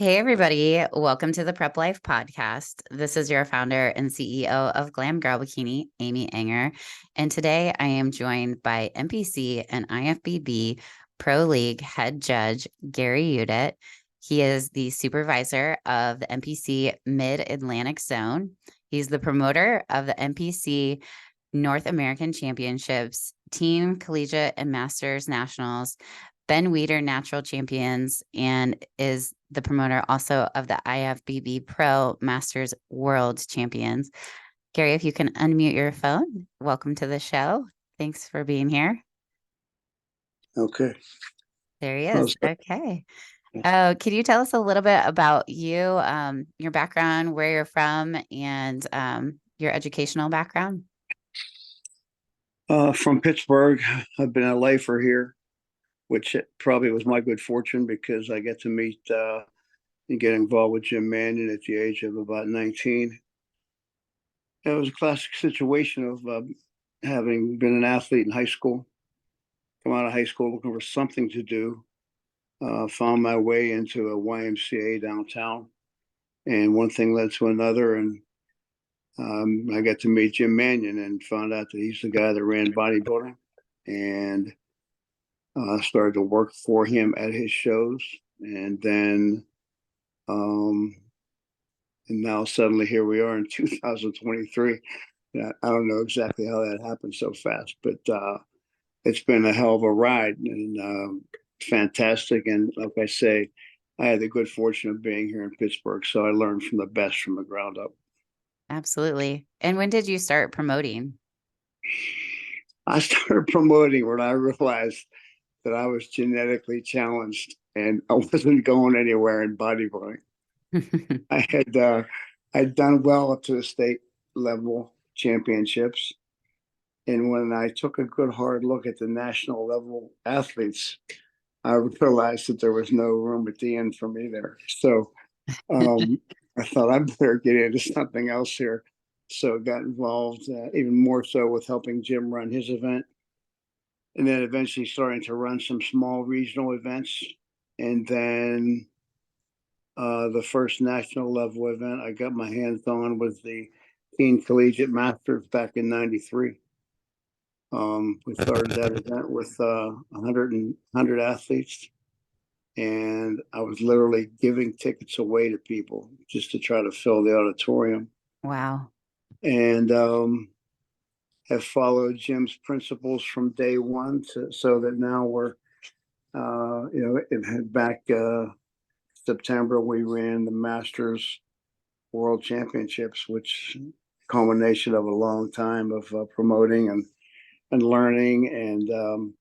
Hey, everybody. Welcome to the Prep Life Podcast. This is your founder and CEO of Glam Girl Bikini, Amy Enger. And today I am joined by NPC and IFBB Pro League head judge, Gary Udit. He is the supervisor of the NPC Mid Atlantic Zone. He's the promoter of the NPC North American Championships, Team Collegiate and Masters Nationals, Ben Weider Natural Champions, and is the promoter also of the IFBB Pro Masters World Champions. Gary, if you can unmute your phone, welcome to the show. Thanks for being here. Okay. There he Well, is. Okay. Can you tell us a little bit about you, your background, where you're from, and your educational background? from Pittsburgh, I've been a lifer here, which probably was my good fortune because I get to meet and get involved with Jim Mannion at the age of about 19. It was a classic situation of having been an athlete in high school, come out of high school looking for something to do, found my way into a YMCA downtown, and one thing led to another, and I got to meet Jim Mannion and found out that he's the guy that ran bodybuilding, and started to work for him at his shows, and then um, and now suddenly here we are in 2023. I don't know exactly how that happened so fast, but it's been a hell of a ride and fantastic. And like I say, I had the good fortune of being here in Pittsburgh, so I learned from the best from the ground up. Absolutely. And when did you start promoting? I started promoting when I realized that I was genetically challenged and I wasn't going anywhere in bodybuilding. I had I'd done well up to the state level championships, and when I took a good hard look at the national level athletes, I realized that there was no room at the end for me there. So um, I thought I better get into something else here. So I got involved even more so with helping Jim run his event, and then eventually starting to run some small regional events, and then the first national level event I got my hands on was the Teen Collegiate Masters back in '93. We started that event with 100 athletes, and I was literally giving tickets away to people just to try to fill the auditorium. Wow. And have followed Jim's principles from day one, so that now we're, back September, we ran the Masters World Championships, which culmination of a long time of promoting and learning and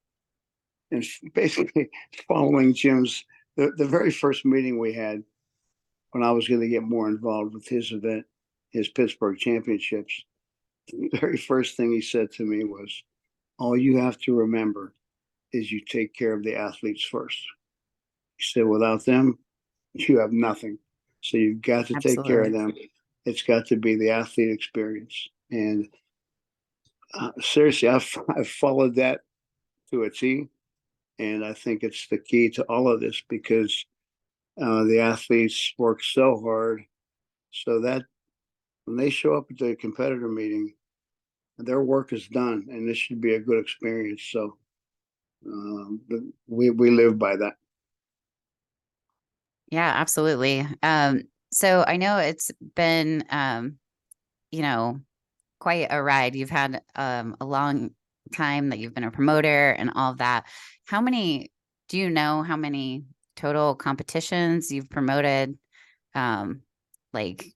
basically following Jim's. The very first meeting we had when I was going to get more involved with his event, his Pittsburgh Championships, the very first thing he said to me was, "All you have to remember is you take care of the athletes first." He said, "Without them, you have nothing. So you've got to take care of Absolutely. them. It's got to be the athlete experience." And seriously, I've followed that to a T, and I think it's the key to all of this because the athletes work so hard, so that when they show up at the competitor meeting, their work is done, and this should be a good experience. So we live by that. Yeah, absolutely. So I know it's been, you know, quite a ride. You've had a long time that you've been a promoter and all of that. How many, do you know how many total competitions you've promoted, um, like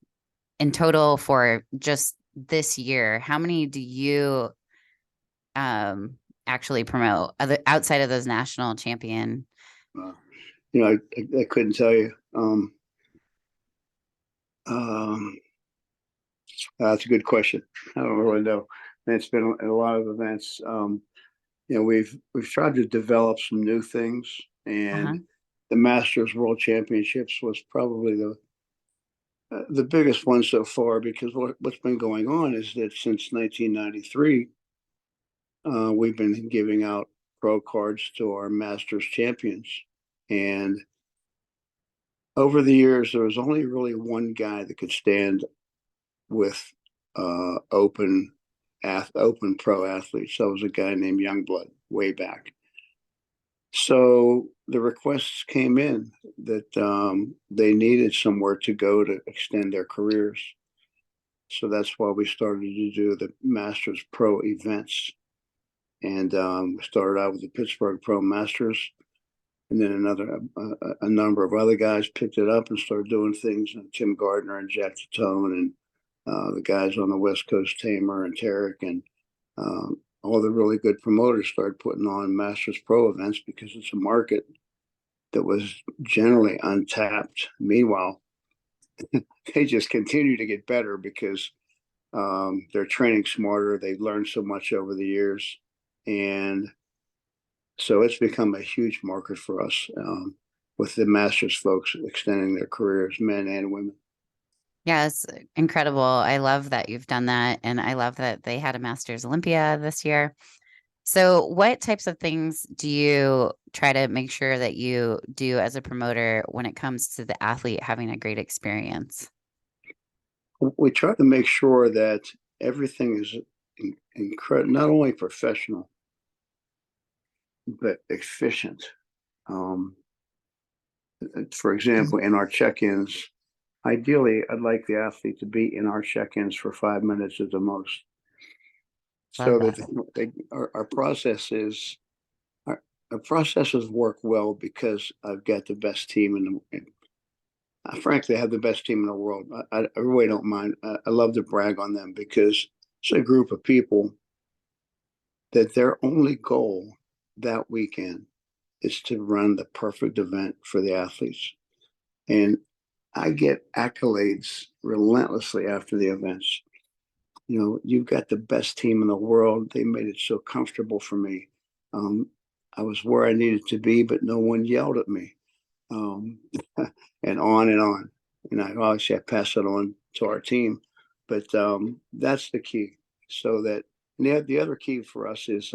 in total for just this year? How many do you actually promote outside of those national champion? Uh, I couldn't tell you. Um, that's a good question. I don't really know. And it's been a lot of events. We've tried to develop some new things, Uh-huh. and the Masters World Championships was probably the biggest one so far because what's been going on is that since 1993, we've been giving out pro cards to our Masters champions, and over the years, there was only really one guy that could stand with open pro athletes. That was a guy named Youngblood way back. So the requests came in that they needed somewhere to go to extend their careers. So that's why we started to do the Masters Pro events. And we started out with the Pittsburgh Pro Masters. And then a number of other guys picked it up and started doing things. And Tim Gardner and Jack Tatone and the guys on the West Coast, Tamer and Tarek, and all the really good promoters started putting on Masters Pro events because it's a market that was generally untapped. Meanwhile, they just continue to get better because they're training smarter. They've learned so much over the years. And so it's become a huge market for us with the Masters folks extending their careers, men and women. Yeah, it's incredible. I love that you've done that. And I love that they had a Masters Olympia this year. So, what types of things do you try to make sure that you do as a promoter when it comes to the athlete having a great experience? We try to make sure that everything is incredible, not only professional, but efficient. Um, for example, in our check-ins, ideally, I'd like the athlete to be in our check-ins for 5 minutes at the most, Love so that. that our processes our processes work well because I've got the best team frankly, I have the best team in the world. I really don't mind. I love to brag on them because it's a group of people that their only goal that weekend is to run the perfect event for the athletes. And I get accolades relentlessly after the events. You know, you've got the best team in the world. They made it so comfortable for me. Um, I was where I needed to be, but no one yelled at me. Um, and on and on. And I pass it on to our team, but that's the key. So that the other key for us is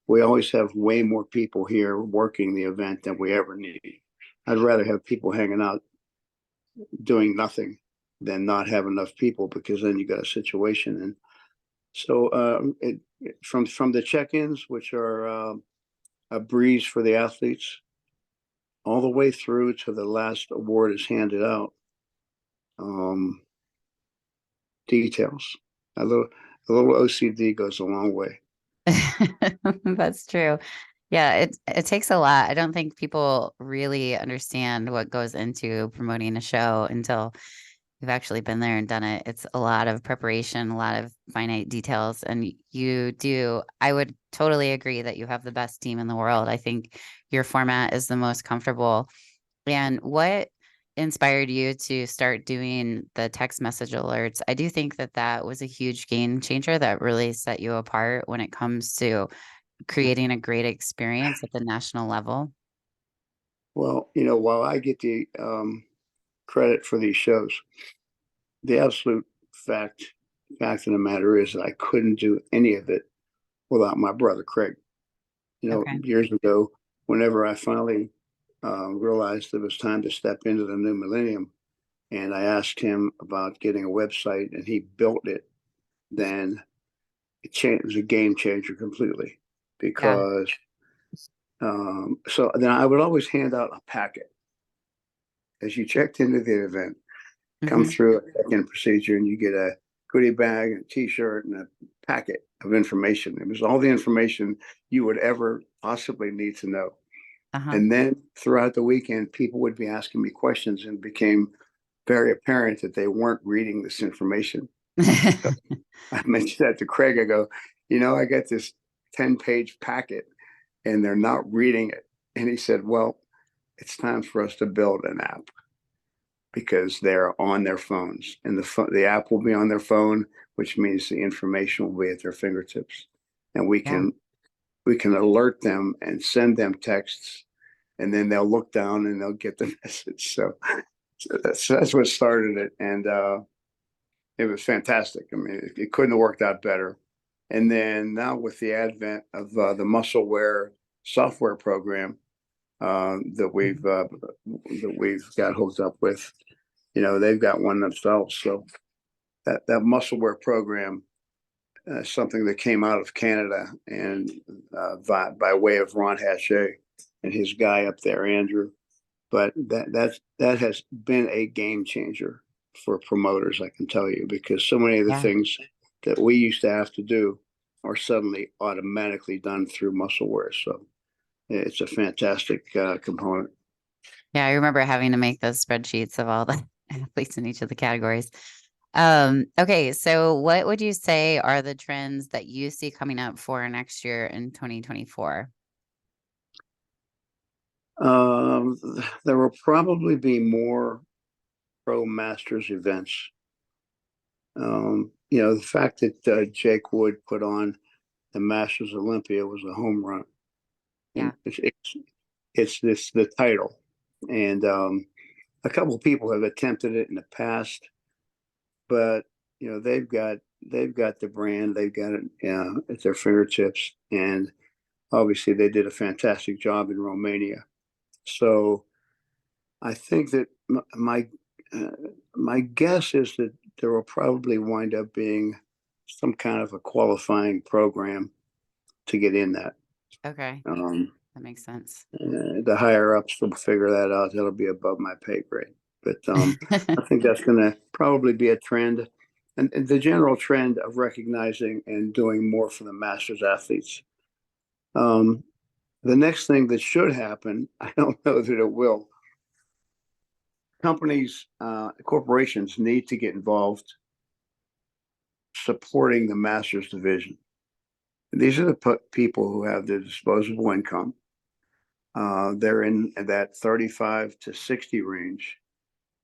we always have way more people here working the event than we ever need. I'd rather have people hanging out doing nothing than not have enough people because then you got a situation. And so from the check-ins, which are a breeze for the athletes, all the way through to the last award is handed out. Um, Details. A little OCD goes a long way. That's true. Yeah, it takes a lot. I don't think people really understand what goes into promoting a show until you've actually been there and done it. It's a lot of preparation, a lot of finite details, and you do. I would totally agree that you have the best team in the world. I think your format is the most comfortable. And what inspired you to start doing the text message alerts? I do think that that was a huge game changer that really set you apart when it comes to creating a great experience at the national level. Well, you know, while I get the credit for these shows, the absolute fact fact of the matter is that I couldn't do any of it without my brother Craig. You know, Okay. years ago, whenever I finally realized it was time to step into the new millennium, and I asked him about getting a website, and he built it, then it was a game changer completely Yeah. because so then I would always hand out a packet as you checked into the event, come Hmm. through a check-in procedure, and you get a goodie bag, a T-shirt, and a packet of information. It was all the information you would ever possibly need to know. Uh-huh. And then throughout the weekend, people would be asking me questions, and it became very apparent that they weren't reading this information. So I mentioned that to Craig. I go, you know, I got this 10-page packet, and they're not reading it. And he said, well, it's time for us to build an app because they're on their phones, and the app will be on their phone, which means the information will be at their fingertips, and Yeah. we can alert them and send them texts, and then they'll look down and they'll get the message. So that's what started it, and it was fantastic. I mean, it couldn't have worked out better. And then now with the advent of the Muscleware software program, that we've got hooked up with. They've got one themselves. So that muscle wear program, something that came out of Canada and by way of Ron Hache and his guy up there, Andrew. But that has been a game changer for promoters, I can tell you, because so many of the things that we used to have to do are suddenly automatically done through muscle wear. So it's a fantastic component. Yeah, I remember having to make those spreadsheets of all the athletes in each of the categories. Okay, so what would you say are the trends that you see coming up for next year in 2024? There will probably be more pro masters events. The fact that Jake Wood put on the Masters Olympia was a home run. Yeah. It's the title, and a couple of people have attempted it in the past, but they've got the brand, they've got it at their fingertips, and obviously they did a fantastic job in Romania. So I think that my guess is that there will probably wind up being some kind of a qualifying program to get in that. Okay. That makes sense. The higher ups will figure that out. That'll be above my pay grade. But I think that's going to probably be a trend. And the general trend of recognizing and doing more for the masters athletes. The next thing that should happen, I don't know that it will. Companies, corporations need to get involved supporting the masters division. These are the people who have the disposable income. They're in that 35 to 60 range,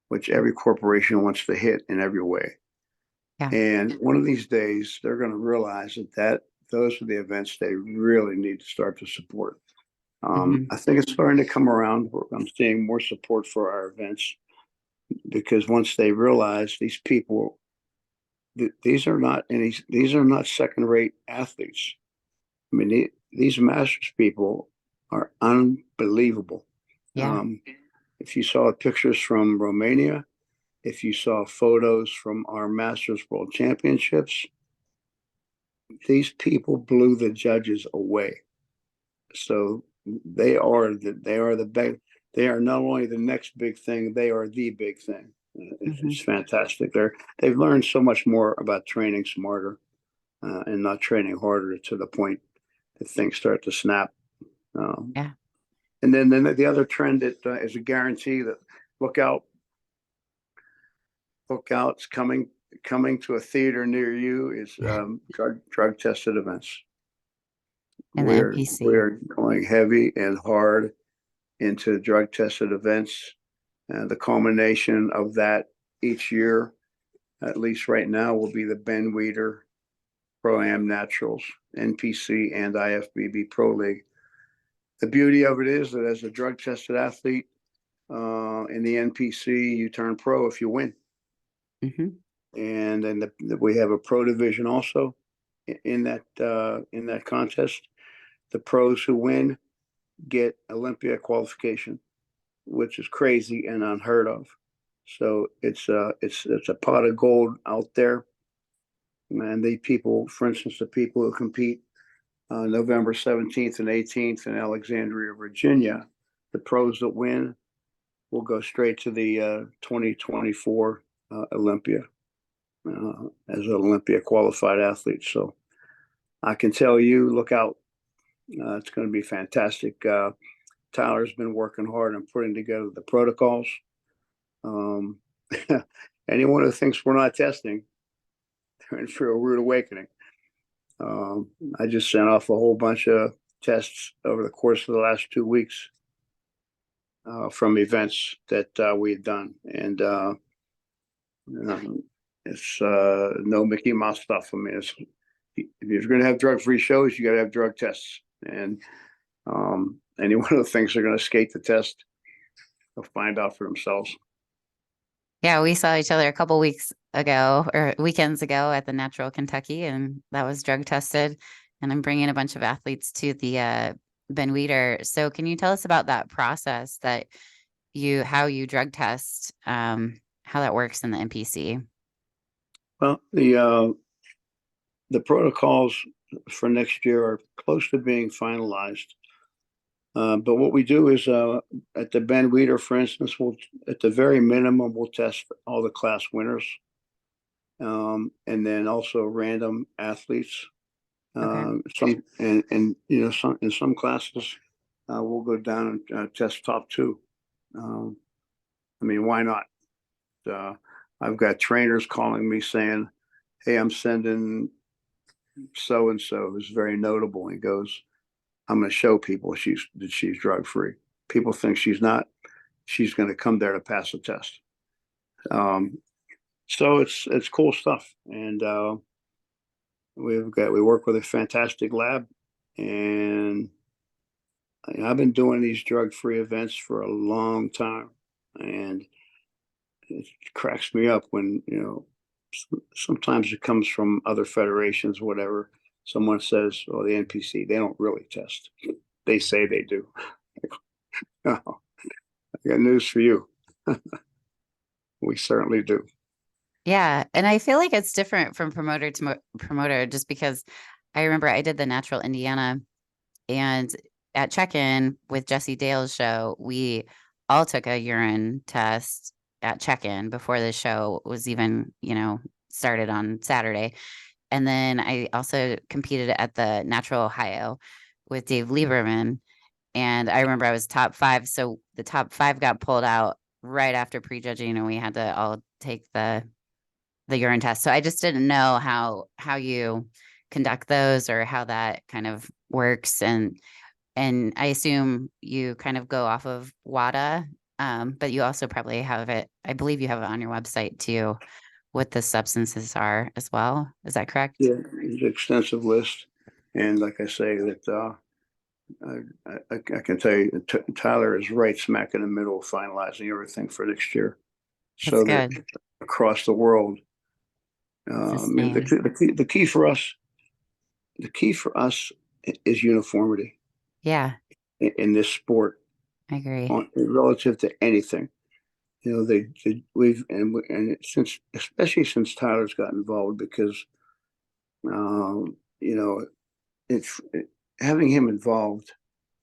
which every corporation wants to hit in every way. Yeah. And one of these days, they're going to realize that those are the events they really need to start to support. I think it's starting to come around. I'm seeing more support for our events because once they realize these people, these are not second-rate athletes. I mean, these masters people are unbelievable. Yeah. If you saw pictures from Romania, if you saw photos from our Masters World Championships, these people blew the judges away. So they are the big. They are not only the next big thing, they are the big thing. It's fantastic. They've learned so much more about training smarter and not training harder to the point that things start to snap. Yeah. And then the other trend that is a guarantee that look out, it's coming to a theater near you is drug tested events. And the NPC. We're going heavy and hard into drug tested events. The culmination of that each year, at least right now, will be the Ben Weider Pro-Am Naturals, NPC, and IFBB Pro League. The beauty of it is that as a drug tested athlete in the NPC, you turn pro if you win. And then we have a pro division also in that contest. The pros who win get Olympia qualification, which is crazy and unheard of. So it's a pot of gold out there. And the people, for instance, the people who compete November 17th and 18th in Alexandria, Virginia, the pros that win will go straight to the 2024 Olympia as an Olympia qualified athlete. So I can tell you, look out. It's going to be fantastic. Tyler's been working hard on putting together the protocols. Anyone who thinks we're not testing, they're in for a rude awakening. I just sent off a whole bunch of tests over the course of the last 2 weeks from events that we had done. And it's no Mickey Mouse stuff. I mean, if you're going to have drug-free shows, you got to have drug tests. And anyone who thinks they're going to skate the test, they'll find out for themselves. Yeah, we saw each other a couple weeks ago or weekends ago at the Natural Kentucky, and that was drug tested. And I'm bringing a bunch of athletes to the Ben Weider. So can you tell us about that process that how you drug test, how that works in the NPC? Well, the protocols for next year are close to being finalized. But what we do is at the Ben Weider, for instance, we'll at the very minimum we'll test all the class winners, and then also random athletes. Okay. Some some in some classes we'll go down and test top two. Um, I mean, why not? Uh, I've got trainers calling me saying, "Hey, I'm sending so and so who's very notable." He goes, "I'm going to show people she's drug free. People think she's not. She's going to come there to pass a test." Um, so it's cool stuff, and we work with a fantastic lab, and I've been doing these drug free events for a long time, and it cracks me up when sometimes it comes from other federations, whatever. Someone says, "Oh, the NPC, they don't really test. They say they do." Oh, I got news for you. We certainly do. Yeah. And I feel like it's different from promoter to promoter just because I remember I did the Natural Indiana, and at check-in with Jesse Dale's show, we all took a urine test at check-in before the show was even, started on Saturday. And then I also competed at the Natural Ohio with Dave Lieberman. And I remember I was top five. So the top five got pulled out right after prejudging, and we had to all take the urine test. So I just didn't know how you conduct those or how that kind of works. And I assume you kind of go off of WADA, but you also probably have it. I believe you have it on your website too, what the substances are as well. Is that correct? Yeah, it's an extensive list, and like I say, that I can tell you, Tyler is right smack in the middle of finalizing everything for next year, That's so that good. across the world, It's the the, same. the key for us, the key for us is uniformity Yeah, in this sport I agree. on relative to anything. We've and since especially since Tyler's got involved because you know it's having him involved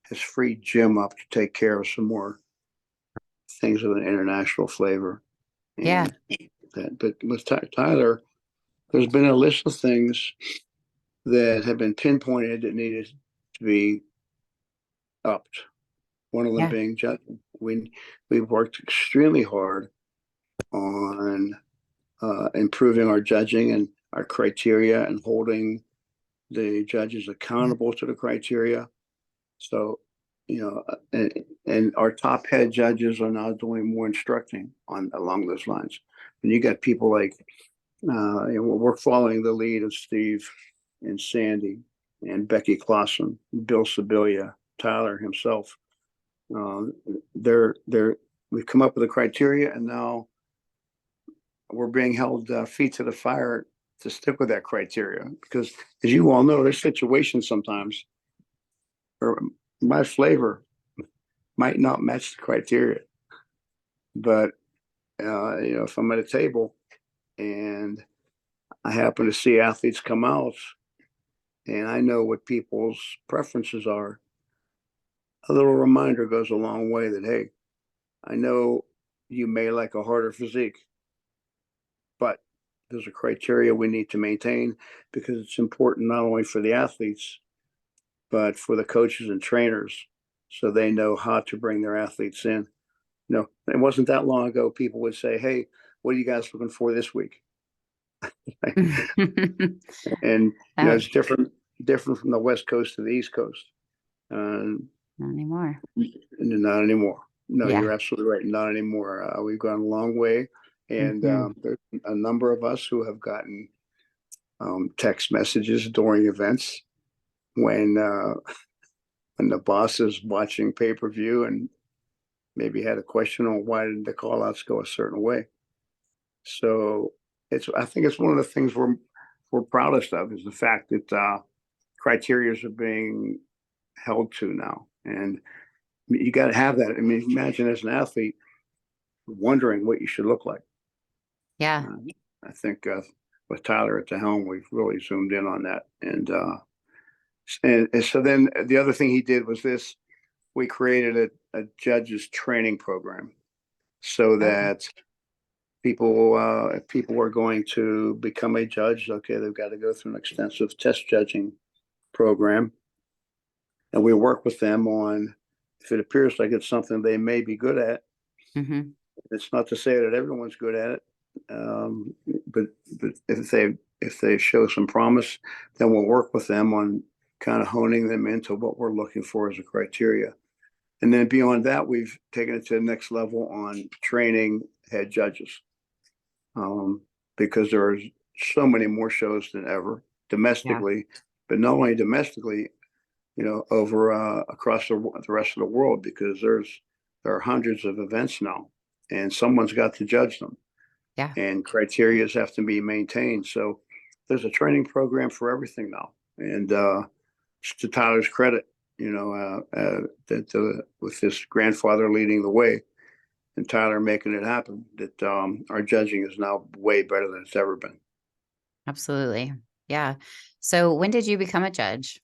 has freed Jim up to take care of some more things with an international flavor. Yeah, And but with Tyler, there's been a list of things that have been pinpointed that needed to be upped. One of them yeah, being judging. We've worked extremely hard on improving our judging and our criteria and holding the judges yeah. accountable to the criteria. So, and our top head judges are now doing more instructing on along those lines. And you got people like, we're following the lead of Steve and Sandy and Becky Clausen, Bill Sibilia, Tyler himself. Uh, they're we've come up with a criteria, and now we're being held feet to the fire to stick with that criteria because, as you all know, there's situations sometimes where my flavor might not match the criteria, but if I'm at a table and I happen to see athletes come out and I know what people's preferences are, a little reminder goes a long way that, hey, I know you may like a harder physique, but there's a criteria we need to maintain because it's important not only for the athletes, but for the coaches and trainers so they know how to bring their athletes in. It wasn't that long ago people would say, "Hey, what are you guys looking for this week?" And Oh, it's different from the West Coast to the East Coast. not anymore. Not anymore. No, Yeah. you're absolutely right. Not anymore. We've gone a long way, and Hmm. there's a number of us who have gotten text messages during events when when the boss is watching pay per view and maybe had a question on why did the call outs go a certain way. So I think it's one of the things we're proudest of is the fact that criterias are being held to now. And you got to have that. I mean, imagine as an athlete wondering what you should look like. Yeah. I think with Tyler at the helm, we've really zoomed in on that. And so then the other thing he did was this: we created a judges training program so Okay. that if people are going to become a judge, okay, they've got to go through an extensive test judging program, and we work with them on if it appears like it's something they may be good at. Mm-hmm. It's not to say that everyone's good at it, um, but if they show some promise, then we'll work with them on kind of honing them into what we're looking for as a criteria. And then beyond that, we've taken it to the next level on training head judges, because there are so many more shows than ever domestically, but not only domestically, over across the rest of the world, because there are hundreds of events now, and someone's got to judge them. Yeah. And criteria have to be maintained. So there's a training program for everything now. And to Tyler's credit, that with his grandfather leading the way and Tyler making it happen, that our judging is now way better than it's ever been. Absolutely. Yeah. So when did you become a judge?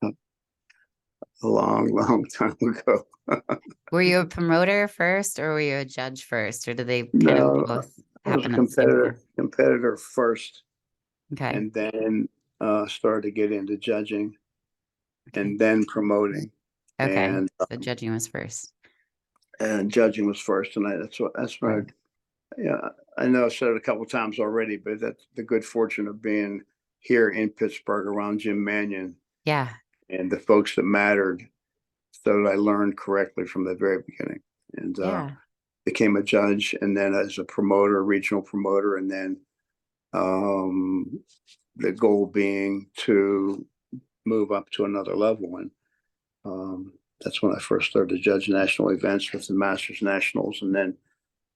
A long, long time ago. Were you a promoter first or were you a judge first, or did they kind of No, both I was a happen at the same time? competitor first, Okay. and then started to get into judging Okay. and then promoting. Okay. And So judging was first. judging was first, and that's what Right. yeah, I know I've said it a couple of times already, but that's the good fortune of being here in Pittsburgh around Jim Mannion Yeah. and the folks that mattered, so that I learned correctly from the very beginning, and Yeah. became a judge, and then as a promoter, regional promoter, and then um, the goal being to move up to another level. And that's when I first started to judge national events with the Masters Nationals, and then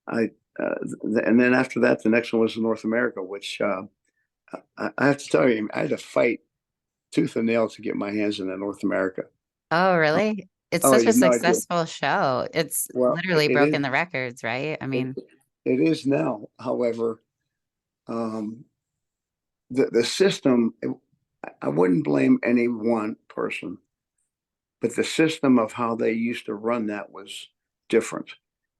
I and then after that, the next one was North America, which I have to tell you, I had to fight tooth and nail to get my hands in the North America. Oh, Oh, really? It's oh, such you a have no idea. successful show. It's Well, literally broken the records, right? I it, mean, it is now. However, um, the system, I wouldn't blame any one person, but the system of how they used to run that was different.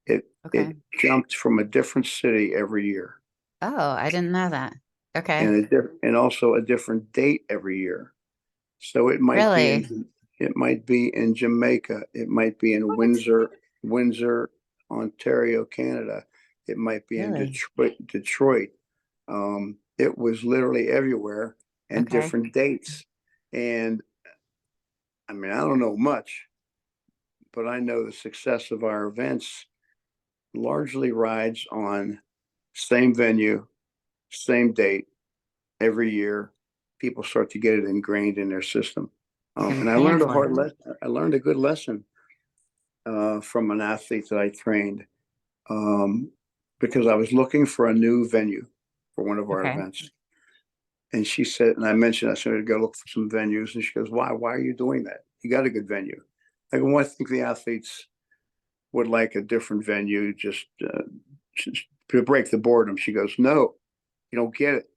It okay. jumped from a different city every year, Oh, I didn't know that. Okay. and also a different date every year. So Really? it might be in Jamaica, it might be in What? Windsor, Ontario, Canada. It might be in Really? Detroit. It was literally everywhere and Okay. different dates. And I mean, I don't know much, but I know the success of our events largely rides on same venue, same date every year. People start to get it ingrained in their system. And And I plan learned a for hard it. lesson. I learned a good lesson from an athlete that I trained, um, because I was looking for a new venue for one of our Okay. events. And she said, and I mentioned I said to go look for some venues, and she goes, "Why? Why are you doing that? You got a good venue." I go, "Well, I think the athletes would like a different venue just to break the boredom." She goes, "No, you don't get it.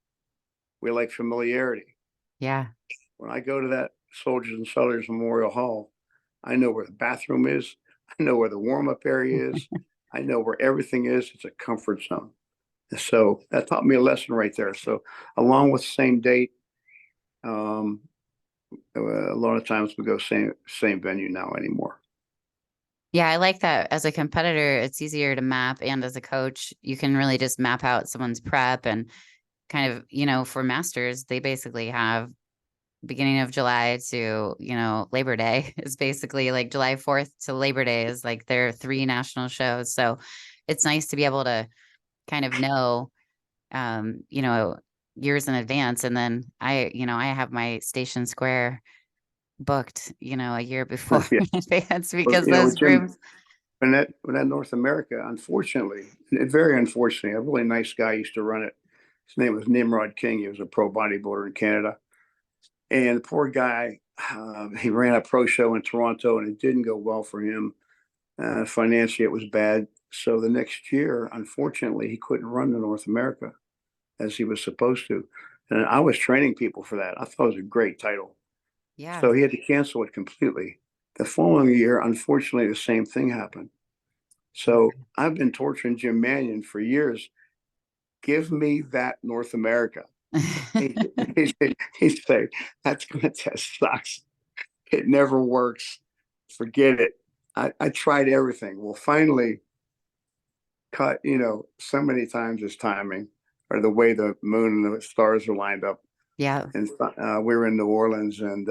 We like familiarity. Yeah. When I go to that Soldiers and Sailors Memorial Hall, I know where the bathroom is. I know where the warm up area is. I know where everything is. It's a comfort zone." So that taught me a lesson right there. So along with same date, um, a lot of times we go same venue now anymore. Yeah, I like that. As a competitor, it's easier to map, and as a coach, you can really just map out someone's prep and kind of, for masters, they basically have beginning of July to, Labor Day is basically like July 4th to Labor Day is like their 3 national shows. So it's nice to be able to kind of know, years in advance. And then I have my Station Square booked, a year before Yeah. in advance Well, because those Jim, rooms. when that North America, unfortunately, very unfortunately, a really nice guy used to run it. His name was Nimrod King. He was a pro bodybuilder in Canada. And the poor guy, he ran a pro show in Toronto, and it didn't go well for him. Financially, it was bad. So the next year, unfortunately, he couldn't run to North America as he was supposed to. And I was training people for that. I thought it was a great title. Yeah. So he had to cancel it completely. The following year, unfortunately, the same thing happened. So I've been torturing Jim Mannion for years. Give me that North America. He'd say, that contest sucks. It never works. Forget it. I tried everything. Well, finally, cut, so many times his timing or the way the moon and the stars are lined up. Yeah. And we were in New Orleans, and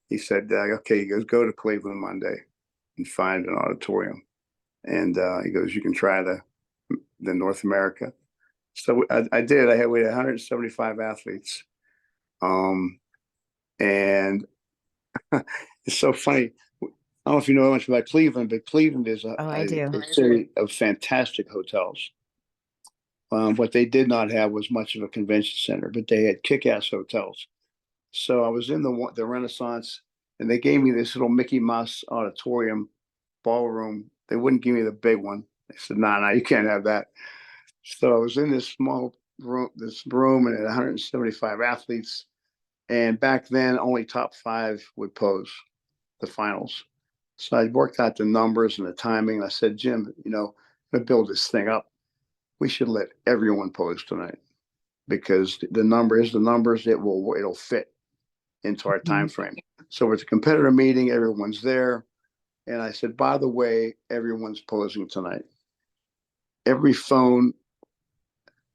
he said, okay, he goes, go to Cleveland Monday and find an auditorium. And he goes, you can try the North America. So I did. We had 175 athletes. And it's so funny. I don't know if you know much about Cleveland, but Cleveland is I do. a city of fantastic hotels. What they did not have was much of a convention center, but they had kick-ass hotels. So I was in the Renaissance, and they gave me this little Mickey Mouse auditorium ballroom. They wouldn't give me the big one. They said, "No, you can't have that." So I was in this small room, and had 175 athletes. And back then, only top 5 would pose the finals. So I worked out the numbers and the timing. And I said, Jim, to build this thing up, we should let everyone pose tonight, because the number is the numbers. It'll fit into our time frame. So it's a competitor meeting. Everyone's there. And I said, by the way, everyone's posing tonight. Every phone,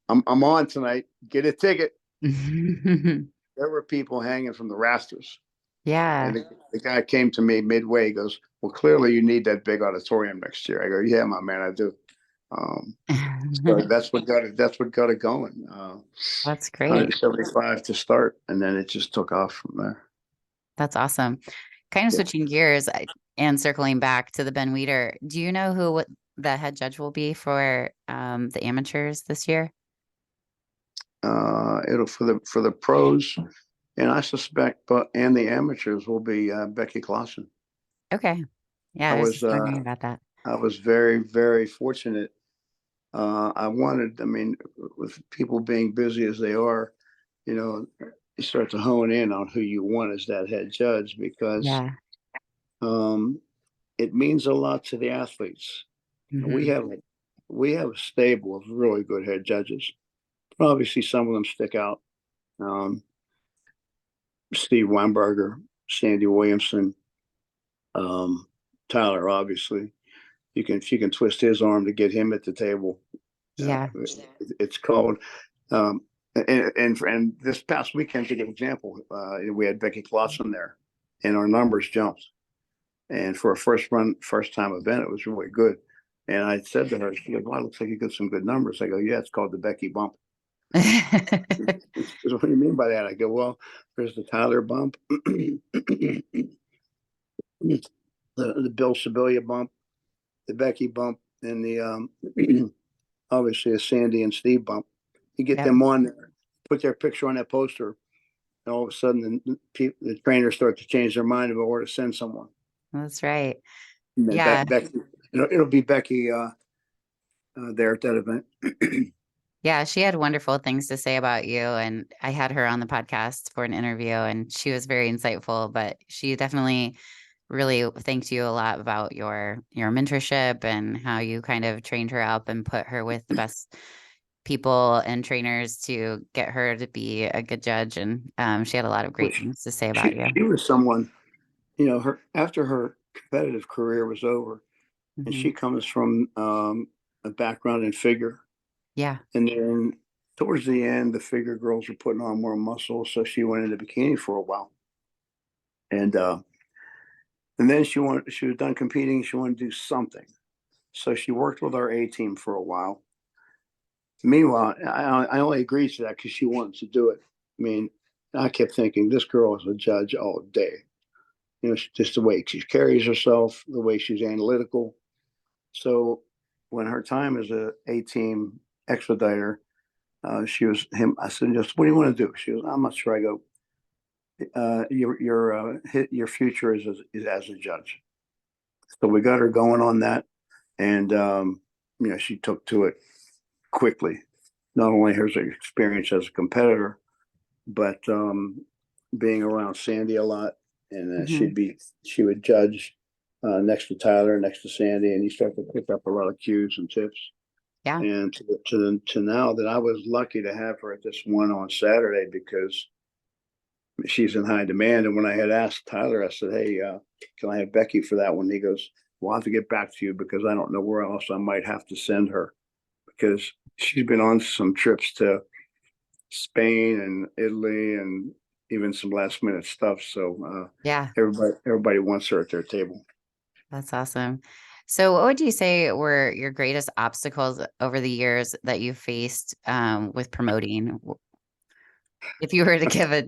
I'm on tonight. Get a ticket. There were people hanging from the rafters. Yeah. And the guy came to me midway. He goes, well, clearly you need that big auditorium next year. I go, yeah, my man, I do. So that's what got it going. That's great. 175 to start, and then it just took off from there. That's awesome. Kind of switching gears and circling back to the Ben Weider. Do you know who the head judge will be for the amateurs this year? It'll for the pros, and I suspect, and the amateurs will be Becky Clausen. Okay. Yeah, I was just wondering about that. I was very, very fortunate. I mean, with people being busy as they are, you start to hone in on who you want as that head judge, because it means a lot to the athletes. Mm-hmm. We have a stable of really good head judges. Obviously, some of them stick out. Steve Weinberger, Sandy Williamson, Tyler, obviously. If you can twist his arm to get him at the table. Yeah. It's called. And this past weekend, to give an example, we had Becky Clausen there, and our numbers jumped. And for a first time event, it was really good. And I said to her, she goes, "Well, it looks like you got some good numbers." I go, "Yeah, it's called the Becky bump." What do you mean by that? I go, "Well, there's the Tyler bump, the Bill Sibilia bump, the Becky bump, and the obviously a Sandy and Steve bump. You get them on there, put their picture on that poster, and all of a sudden the trainers start to change their mind about where to send someone." That's right. Yeah. Becky, it'll be Becky there at that event. Yeah, she had wonderful things to say about you, and I had her on the podcast for an interview, and she was very insightful, but she definitely really thanked you a lot about your mentorship and how you kind of trained her up and put her with the best people and trainers to get her to be a good judge. And she had a lot of great things to say about you. She was someone, after her competitive career was over, and she comes from a background in figure. Yeah. And then towards the end, the figure girls were putting on more muscle, so she went into bikini for a while. And then she was done competing. She wanted to do something, so she worked with our A team for a while. Meanwhile, I only agreed to that because she wanted to do it. I mean, I kept thinking, this girl is a judge all day. Just the way she carries herself, the way she's analytical. So when her time as a team expediter, she was him. I said, "Just what do you want to do?" She goes, "I'm not sure." I go, your future is as a judge. So we got her going on that, and she took to it quickly. Not only her experience as a competitor, but being around Sandy a lot, and she would judge next to Tyler, next to Sandy, and you start to pick up a lot of cues and tips. Yeah. And to now that I was lucky to have her at this one on Saturday because she's in high demand. And when I had asked Tyler, I said, "Hey, can I have Becky for that one?" He goes, "Well, I'll have to get back to you because I don't know where else I might have to send her because she's been on some trips to Spain and Italy and even some last minute stuff. So Yeah, everybody wants her at their table." that's awesome. So what would you say were your greatest obstacles over the years that you faced with promoting? If you were to give a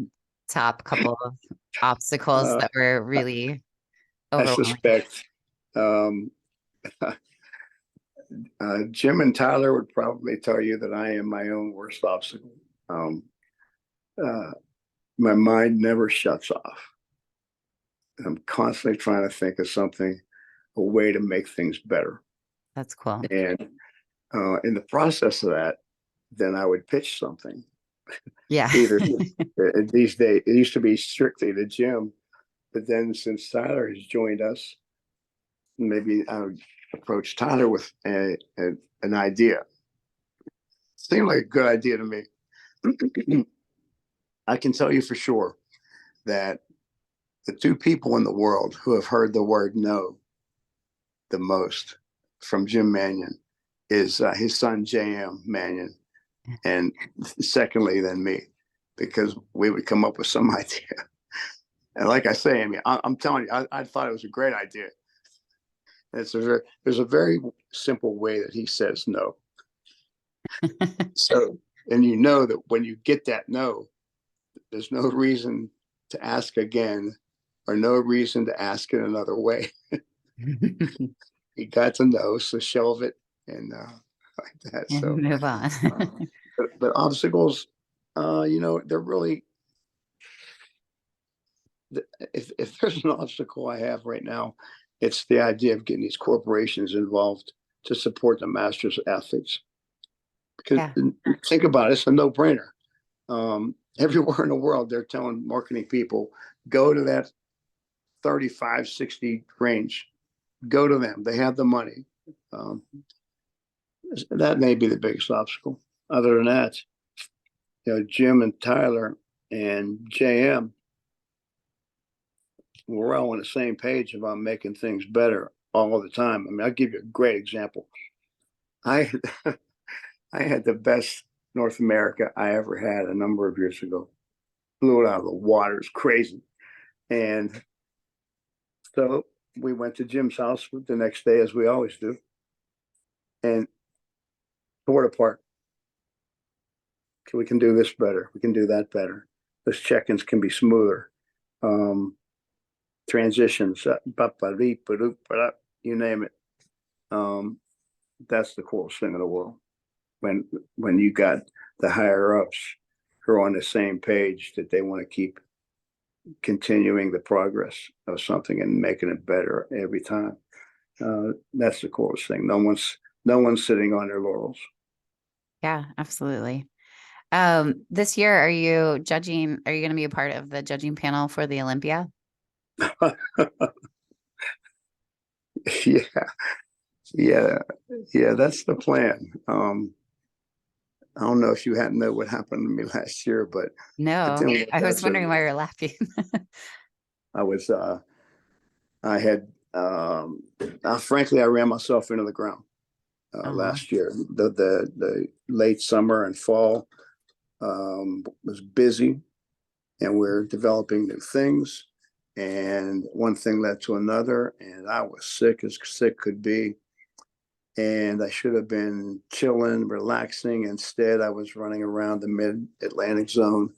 top couple of obstacles Uh, that were really I overwhelming. suspect um, Jim and Tyler would probably tell you that I am my own worst obstacle. Um, uh, my mind never shuts off. I'm constantly trying to think of something, a way to make things better. That's cool. And in the process of that, then I would pitch something. Yeah. Either these days, it used to be strictly the Jim, but then since Tyler has joined us, maybe I would approach Tyler with an idea. Seemed like a good idea to me. I can tell you for sure that the two people in the world who have heard the word no the most from Jim Mannion is his son J.M. Mannion, and secondly, then me, because we would come up with some idea. And like I say, I mean, I'm telling you, I thought it was a great idea. There's a very simple way that he says no. So, and you know that when you get that no, there's no reason to ask again or no reason to ask it another way. He got to know, so shelve it and like that. And So, move on. uh, but obstacles, they're really, if there's an obstacle I have right now, it's the idea of getting these corporations involved to support the masters athletes. Because Yeah. think about it, it's a no-brainer. Everywhere in the world, they're telling marketing people, go to that 35, 60 range. Go to them. They have the money. Um, that may be the biggest obstacle. Other than that, Jim and Tyler and JM, we're all on the same page about making things better all the time. I mean, I'll give you a great example. I I had the best North America I ever had a number of years ago. Blew it out of the water. It's crazy. And so we went to Jim's house the next day, as we always do, and tore it apart. We can do this better. We can do that better. Those check-ins can be smoother. Transitions, you name it. That's the coolest thing in the world. When you got the higher ups who are on the same page that they want to keep continuing the progress of something and making it better every time. That's the coolest thing. No one's sitting on their laurels. Yeah, absolutely. This year, are you judging? Are you going to be a part of the judging panel for the Olympia? Yeah, yeah, yeah. That's the plan. I don't know if you hadn't know what happened to me last year, but No, then I was wondering why you're laughing. I was I had frankly I ran myself into the ground Oh, last year. The late summer and fall was busy, and we're developing new things, and one thing led to another, and I was sick as sick could be. And I should have been chilling, relaxing. Instead, I was running around the mid-Atlantic zone.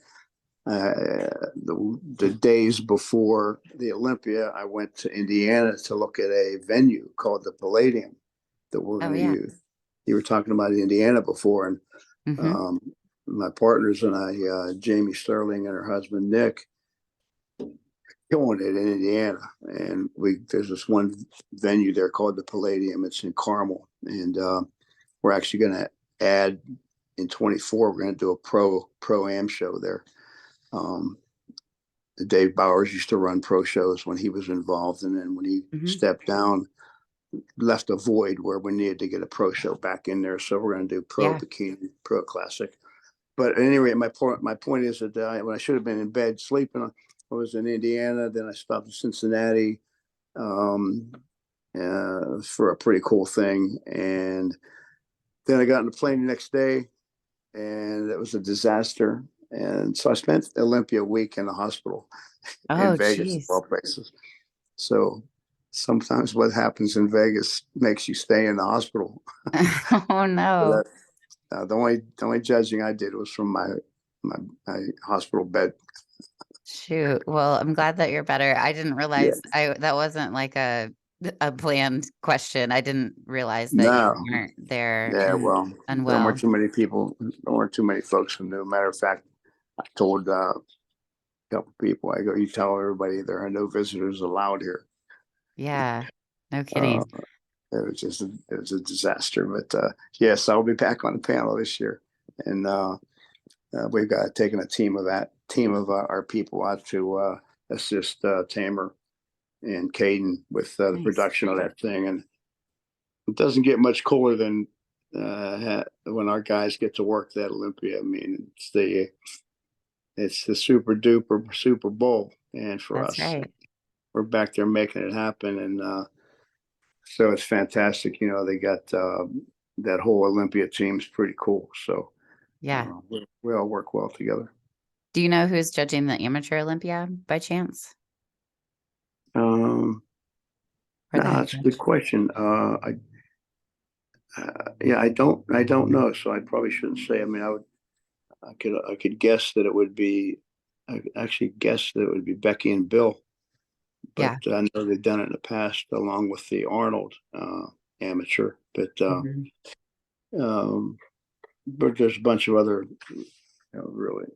The days before the Olympia, I went to Indiana to look at a venue called the Palladium that we're oh going to yeah. use. You were talking about Indiana before, and Mm-hmm. um, my partners and I, Jamie Sterling and her husband Nick, killing it in Indiana. And there's this one venue there called the Palladium. It's in Carmel, and we're actually going to add in 24. We're going to do a pro-am show there. Dave Bowers used to run pro shows when he was involved, and then when he stepped down, left a void where we needed to get a pro show back in there. So we're going to do pro bikini, pro classic. But at any rate, my point is that when I should have been in bed sleeping, I was in Indiana. Then I stopped in Cincinnati for a pretty cool thing, and then I got on the plane the next day, and it was a disaster. And so I spent Olympia week in the hospital in Vegas, of all places. So sometimes what happens in Vegas makes you stay in the hospital. Oh no! The only judging I did was from my hospital bed. Shoot. Well, I'm glad that you're better. I didn't realize that wasn't like a planned question. I didn't realize that you weren't there. Yeah, well, unwell. There weren't too many people. There weren't too many folks who knew. Matter of fact, I told a couple people, I go, you tell everybody there are no visitors allowed here. Yeah, no kidding. It was a disaster. But yes, I'll be back on the panel this year, and we've got taken a team of our people out to assist Tamer and Caden with the production of that thing. And it doesn't get much cooler than when our guys get to work that Olympia. I mean, it's the super duper Super Bowl, and for us, we're back there making it happen, and so it's fantastic. You know, they got that whole Olympia team's pretty cool. So we all work well together. Do you know who's judging the amateur Olympia by chance? No, that's a good question. I don't know, so I probably shouldn't say. I mean, I could guess that it would be. I actually guess that it would be Becky and Bill, but I know they've done it in the past along with the Arnold amateur. But but there's a bunch of other, really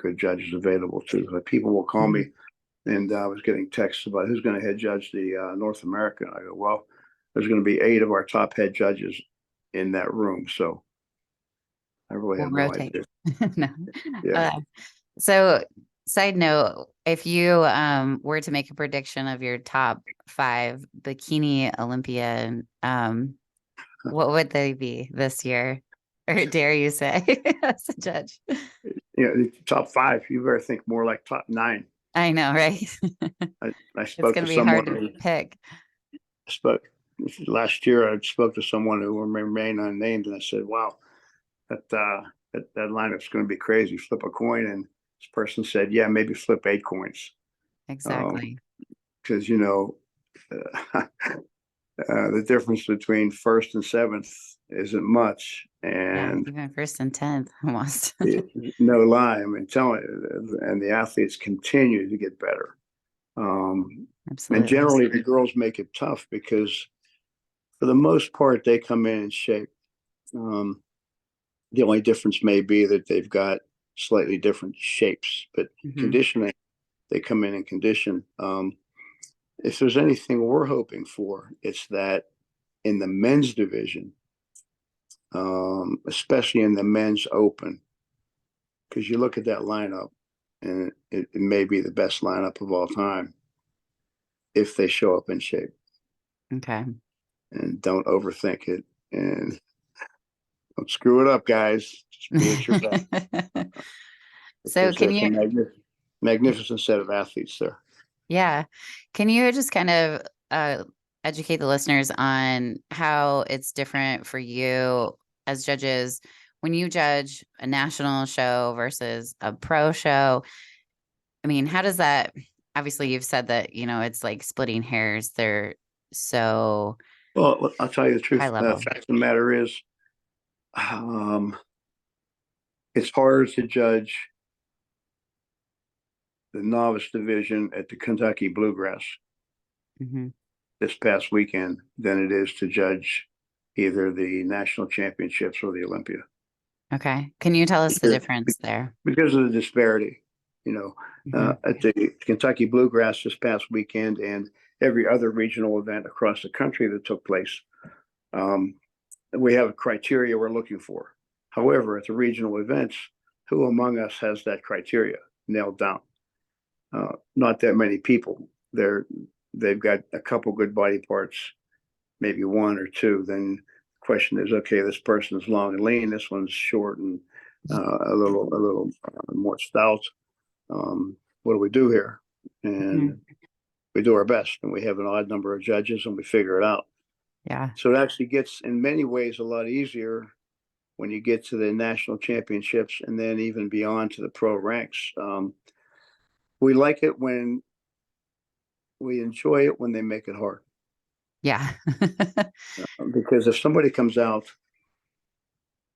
good judges available too. People will call me, and I was getting texts about who's going to head judge the North America. I go, well, there's going to be 8 of our top head judges in that room, so I really have no idea. No. So, side note, if you were to make a prediction of your top 5 bikini Olympian, what would they be this year? Or dare you say as a judge? Top 5. You better think more like top 9. I know, right? I spoke to someone. It's going to be hard to pick. Last year. I spoke to someone who will remain unnamed, and I said, "Wow, that lineup's going to be crazy. Flip a coin." And this person said, "Yeah, maybe flip 8 coins." Exactly. Because the difference between 1st and 7th isn't much, and even 1st and 10th almost. No lie. I mean, telling you, and the athletes continue to get better. Absolutely. And generally, the girls make it tough because, for the most part, they come in shape. The only difference may be that they've got slightly different shapes, but conditioning, they come in condition. If there's anything we're hoping for, it's that in the men's division, especially in the men's open, because you look at that lineup, and it may be the best lineup of all time if they show up in shape. Okay. And don't overthink it, and don't screw it up, guys. Just be at your best. So can you magnificent set of athletes there. Yeah. Can you just kind of educate the listeners on how it's different for you as judges when you judge a national show versus a pro show? I mean, how does that, obviously you've said that, it's like splitting hairs. They're so well, I'll tell you the truth. The fact of the matter is, it's harder to judge the novice division at the Kentucky Bluegrass this past weekend than it is to judge either the national championships or the Olympia. Okay. Can you tell us the difference there? Because of the disparity. at the Kentucky Bluegrass this past weekend and every other regional event across the country that took place. We have a criteria we're looking for. However, at the regional events, who among us has that criteria nailed down? Not that many people. They've got a couple good body parts, maybe one or two. Then the question is, okay, this person is long and lean. This one's short and a little more stout. What do we do here? And we do our best, and we have an odd number of judges, and we figure it out. Yeah. So it actually gets, in many ways, a lot easier when you get to the national championships and then even beyond to the pro ranks. We like it when we enjoy it when they make it hard. Yeah. Because if somebody comes out,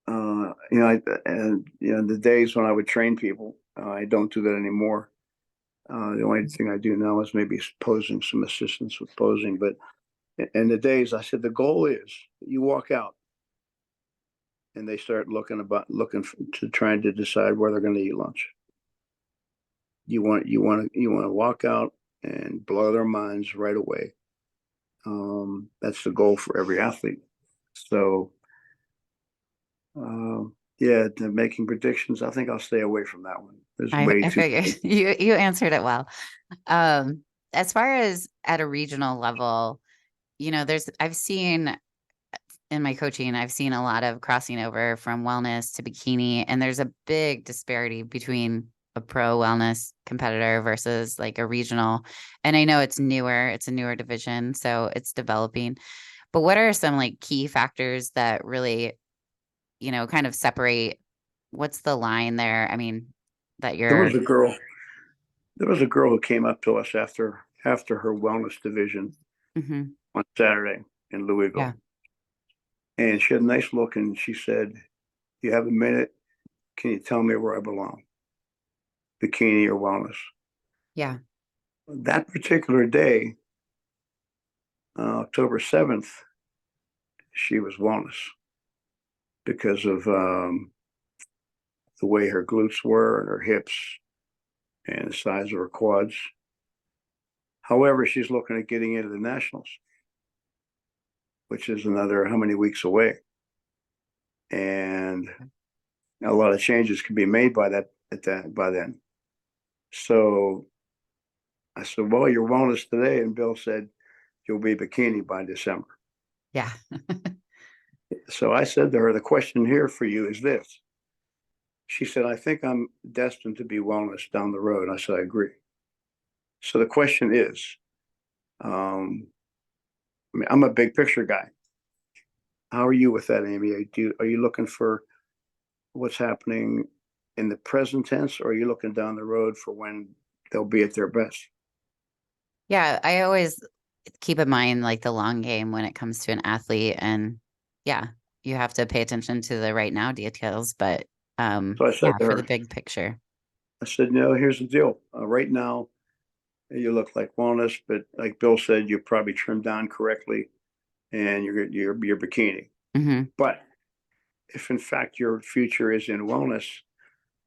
the days when I would train people, I don't do that anymore. The only thing I do now is maybe posing, some assistance with posing. But in the days, I said the goal is you walk out, and they start trying to decide where they're going to eat lunch. You want to walk out and blow their minds right away. That's the goal for every athlete. So, making predictions, I think I'll stay away from that one. I figured you answered it well. As far as at a regional level, I've seen in my coaching, I've seen a lot of crossing over from wellness to bikini, and there's a big disparity between a pro wellness competitor versus like a regional. And I know it's a newer division, so it's developing. But what are some like key factors that really, kind of separate? What's the line there? I mean, that There was a girl who came up to us after her wellness division on Saturday in Louisville. Yeah. And she had a nice look, and she said, "You have a minute? Can you tell me where I belong? Bikini or wellness?" Yeah. That particular day, October 7th, she was wellness because of the way her glutes were and her hips and the size of her quads. However, she's looking at getting into the nationals, which is another how many weeks away. And a lot of changes can be made by then. So I said, "Well, you're wellness today." And Bill said, "You'll be bikini by December." Yeah. So I said to her, "The question here for you is this." She said, "I think I'm destined to be wellness down the road." I said, "I agree." So the question is, I'm a big picture guy. How are you with that, Amy? Are you looking for what's happening in the present tense, or are you looking down the road for when they'll be at their best? Yeah, I always keep in mind like the long game when it comes to an athlete, and yeah, you have to pay attention to the right now details, but So I said to for her, the big picture. I said, "No, here's the deal. Right now, you look like wellness, but like Bill said, you probably trimmed down correctly, and you're bikini. But if in fact your future is in wellness,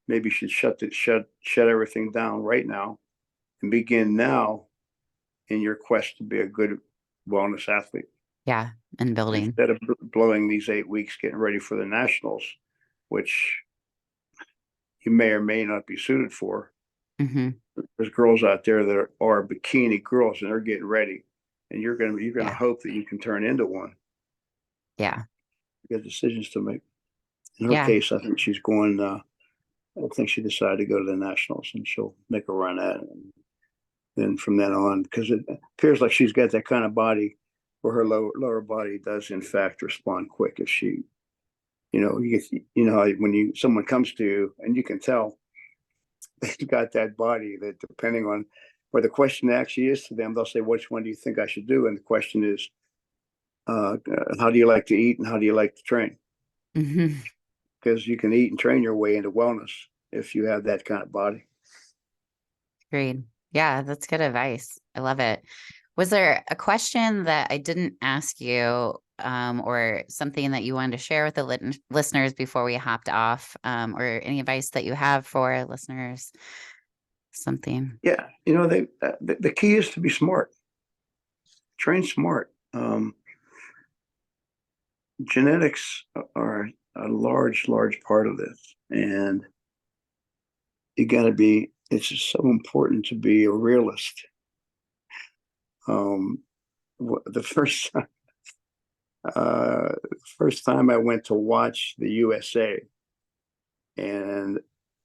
maybe you should shut everything down right now and begin now in your quest to be a good wellness athlete." Yeah, and building. Instead of blowing these 8 weeks getting ready for the nationals, which you may or may not be suited for. There's girls out there that are bikini girls, and they're getting ready, and you're gonna hope that you can turn into one. Yeah, you got decisions to make. In her case, I think she's going. I think she decided to go to the nationals, and she'll make a run at it. And then from then on, because it appears like she's got that kind of body where her lower body does in fact respond quick if she, when someone comes to you and you can tell they've got that body that depending on where the question actually is to them, they'll say, "Which one do you think I should do?" And the question is, how do you like to eat and how do you like to train? Because you can eat and train your way into wellness if you have that kind of body. Agreed. Yeah, that's good advice. I love it. Was there a question that I didn't ask you, or something that you wanted to share with the listeners before we hopped off, or any advice that you have for listeners? something. Yeah, the key is to be smart, train smart. Genetics are a large part of this, and you got to be. It's just so important to be a realist. Um, the first time I went to watch the USA, and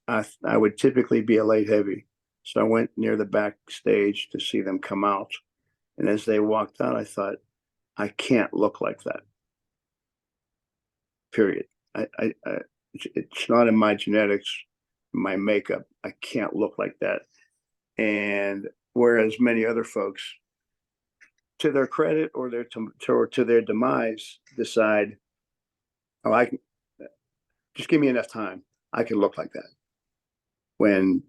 I would typically be a late heavy, so I went near the backstage to see them come out. And as they walked out, I thought, I can't look like that. Period. It's not in my genetics, my makeup. I can't look like that. And whereas many other folks, to their credit or to their demise, decide, oh, I can just give me enough time. I can look like that when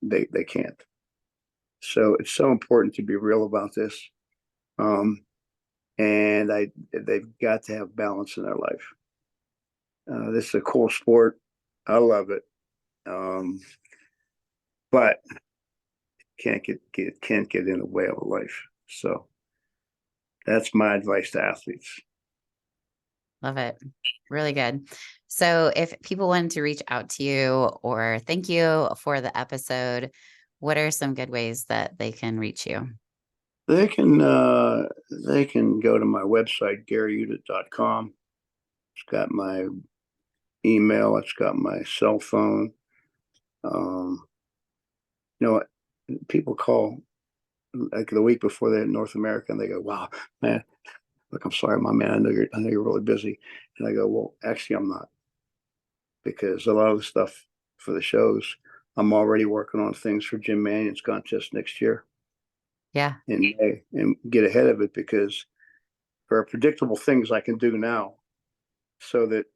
they can't. So it's so important to be real about this. And they've got to have balance in their life. This is a cool sport. I love it. But can't get in the way of a life. So that's my advice to athletes. Love it. Really good. So if people wanted to reach out to you or thank you for the episode, what are some good ways that they can reach you? They can go to my website, GaryUdit.com. It's got my email, it's got my cell phone. You know, people call like the week before they're in North America and they go, wow, man, look, I'm sorry, my man, I know you're really busy. And I go, well, actually I'm not, because a lot of the stuff for the shows, I'm already working on things for Jim Mannion's contest next year Yeah. in May, and get ahead of it, because there are predictable things I can do now so that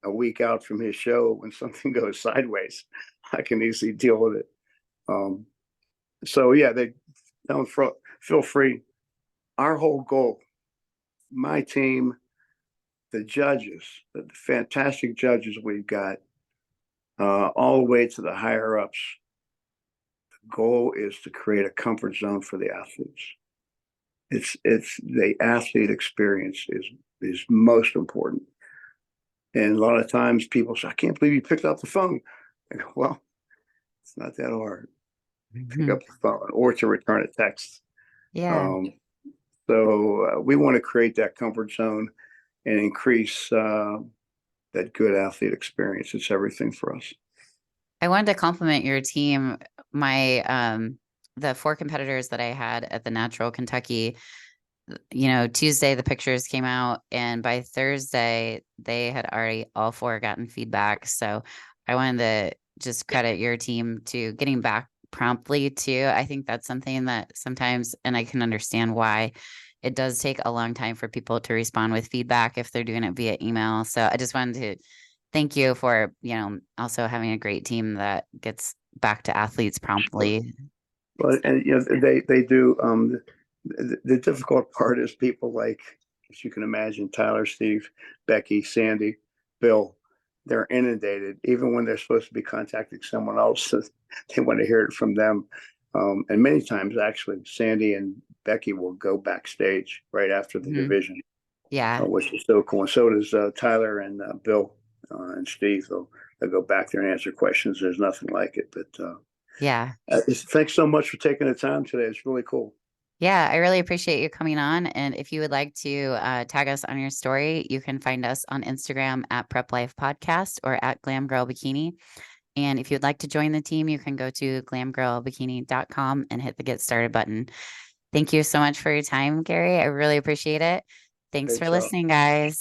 a week out from his show, when something goes sideways, I can easily deal with it. So yeah, they don't feel free. Our whole goal, my team, the judges, the fantastic judges we've got, all the way to the higher ups. The goal is to create a comfort zone for the athletes. It's the athlete experience is most important. And a lot of times people say, I can't believe you picked up the phone. I go, well, it's not that hard. Pick up the phone or to return a text. Yeah. So we want to create that comfort zone and increase that good athlete experience. It's everything for us. I wanted to compliment your team. My the 4 competitors that I had at the Natural Kentucky, Tuesday the pictures came out, and by Thursday they had already all 4 gotten feedback. So I wanted to just credit your team to getting back promptly too. I think that's something that sometimes, and I can understand why it does take a long time for people to respond with feedback if they're doing it via email. So I just wanted to thank you for, also having a great team that gets back to athletes promptly. But and they do. The difficult part is people like, as you can imagine, Tyler, Steve, Becky, Sandy, Bill. They're inundated, even when they're supposed to be contacting someone else. They want to hear it from them. And many times, actually, Sandy and Becky will go backstage right after the division, Yeah. which is so cool. And so does Tyler and Bill and Steve. They'll go back there and answer questions. There's nothing like it. But Yeah. thanks so much for taking the time today. It's really cool. Yeah, I really appreciate you coming on. And if you would like to tag us on your story, you can find us on Instagram at Prep Life Podcast or at Glam Girl Bikini. And if you'd like to join the team, you can go to glamgirlbikini.com and hit the get started button. Thank you so much for your time, Gary. I really appreciate it. Thanks Great for job. listening, guys.